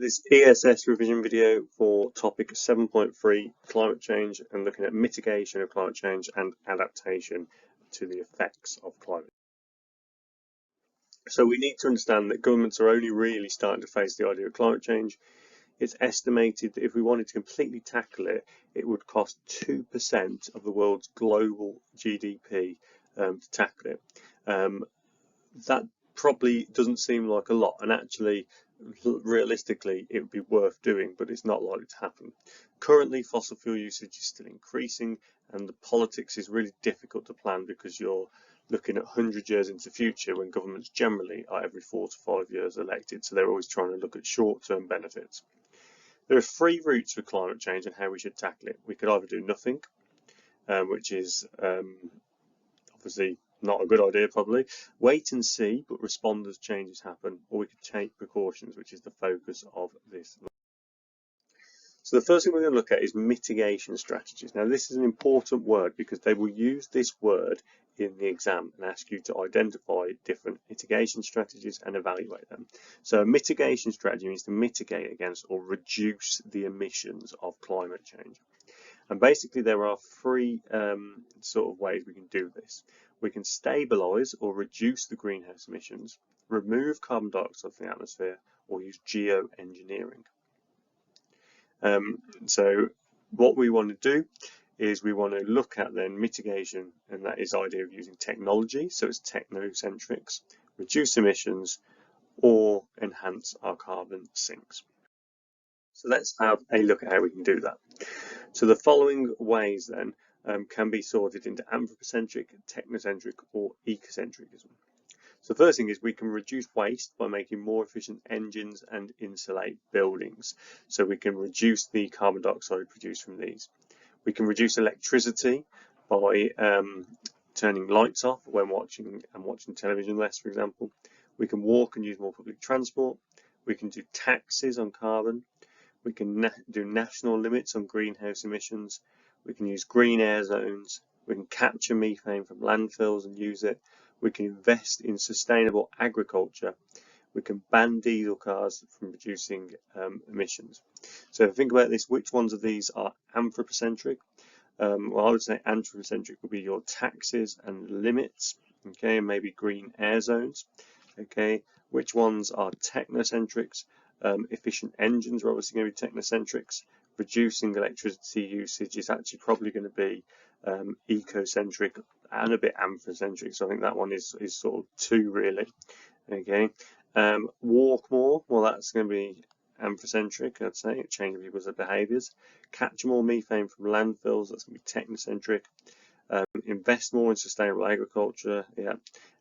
This ESS revision video for topic 7.3, climate change, and looking at mitigation of climate change and adaptation to the effects of climate. So we need to understand that governments are only really starting to face the idea of climate change. It's estimated that if we wanted to completely tackle it, it would cost 2% of the world's global GDP to tackle it. That probably doesn't seem like a lot, and actually realistically it would be worth doing, but it's not likely to happen. Currently fossil fuel usage is still increasing, and the politics is really difficult to plan because you're looking at 100 years into the future when governments generally are every 4 to 5 years elected, so they're always trying to look at short-term benefits. There are 3 routes for climate change and how we should tackle it. We could either do nothing, which is obviously not a good idea probably, wait and see but respond as changes happen, or we could take precautions, which is the focus of this. So the first thing we're going to look at is mitigation strategies. Now this is an important word because they will use this word in the exam and ask you to identify different mitigation strategies and evaluate them. So a mitigation strategy means to mitigate against or reduce the emissions of climate change. And basically there are 3 sort of ways we can do this. We can stabilise or reduce the greenhouse emissions, remove carbon dioxide from the atmosphere, or use geoengineering. So what we want to do is we want to look at then mitigation, and that is the idea of using technology, so it's technocentrics, reduce emissions, or enhance our carbon sinks. So let's have a look at how we can do that. So the following ways then can be sorted into anthropocentric, technocentric, or ecocentrism. So the first thing is we can reduce waste by making more efficient engines and insulate buildings. So we can reduce the carbon dioxide produced from these. We can reduce electricity by turning lights off when watching television less, for example. We can walk and use more public transport. We can do taxes on carbon. We can do national limits on greenhouse emissions. We can use green air zones. We can capture methane from landfills and use it. We can invest in sustainable agriculture. We can ban diesel cars from producing emissions. So if you think about this, which ones of these are anthropocentric? Well, I would say anthropocentric would be your taxes and limits, okay, and maybe green air zones, okay. Which ones are technocentrics? Efficient engines are obviously going to be technocentrics. Reducing electricity usage is actually probably going to be ecocentric and a bit anthropocentric, so I think that one is sort of 2 really, okay. Walk more, well that's going to be anthropocentric, I'd say, changing people's behaviours. Capture more methane from landfills, that's going to be technocentric. Invest more in sustainable agriculture, yeah,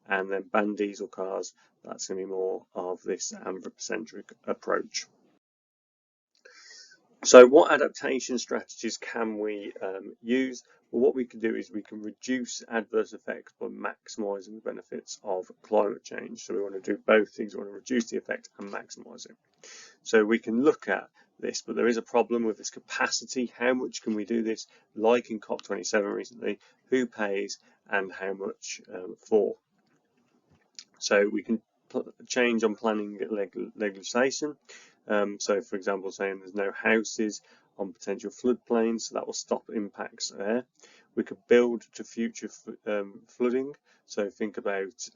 and then ban diesel cars, that's going to be more of this anthropocentric approach. So what adaptation strategies can we use? Well, what we can do is we can reduce adverse effects by maximising the benefits of climate change. So we want to do both things. We want to reduce the effect and maximise it. So we can look at this, but there is a problem with this capacity. How much can we do this? Like in COP27 recently, who pays and how much for? So we can change on planning legislation. So for example, saying there's no houses on potential floodplains, so that will stop impacts there. We could build to future flooding, so think about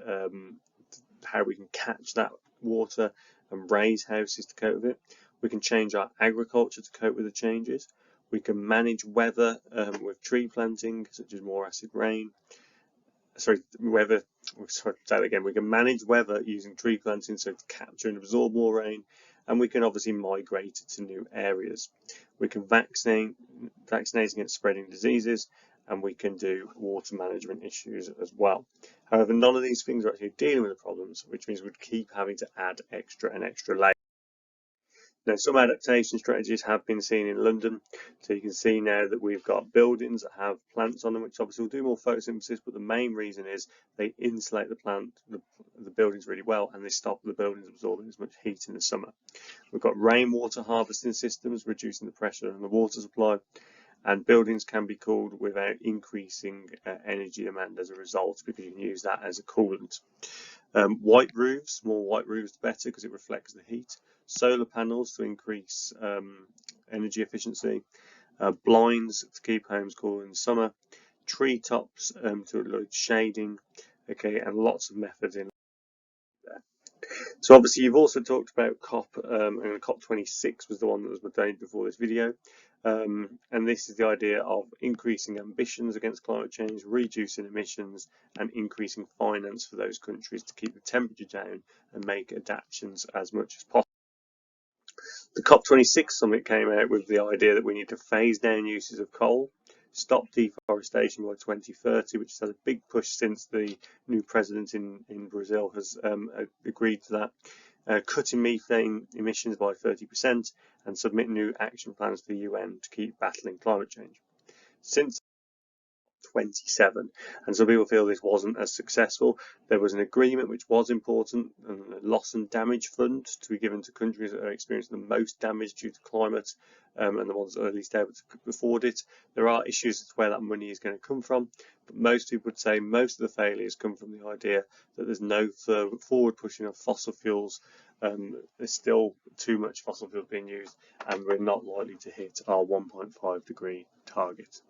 how we can catch that water and raise houses to cope with it. We can change our agriculture to cope with the changes. We can manage weather with tree planting, such as more acid rain. We can manage weather using tree planting, so to capture and absorb more rain, and we can obviously migrate to new areas. We can vaccinate against spreading diseases, and we can do water management issues as well. However, none of these things are actually dealing with the problems, which means we'd keep having to add extra and extra layers. Now, some adaptation strategies have been seen in London, so you can see now that we've got buildings that have plants on them, which obviously will do more photosynthesis, but the main reason is they insulate the buildings really well, and they stop the buildings absorbing as much heat in the summer. We've got rainwater harvesting systems, reducing the pressure on the water supply, and buildings can be cooled without increasing energy demand as a result, because you can use that as a coolant. White roofs, more white roofs the better because it reflects the heat. Solar panels to increase energy efficiency. Blinds to keep homes cool in the summer. Tree tops to avoid shading. Okay, and lots of methods in there. So obviously you've also talked about COP, and COP26 was the one that was ordained before this video. And this is the idea of increasing ambitions against climate change, reducing emissions, and increasing finance for those countries to keep the temperature down and make adaptations as much as possible. The COP26 summit came out with the idea that we need to phase down uses of coal, stop deforestation by 2030, which has had a big push since the new president in Brazil has agreed to that, cutting methane emissions by 30%, and submit new action plans to the UN to keep battling climate change. Since 27, and some people feel this wasn't as successful. There was an agreement which was important, and a loss and damage fund to be given to countries that are experiencing the most damage due to climate, and the ones that are least able to afford it. There are issues as to where that money is going to come from, but most people would say most of the failures come from the idea that there's no forward pushing of fossil fuels. There's still too much fossil fuel being used, and we're not likely to hit our 1.5 degree target.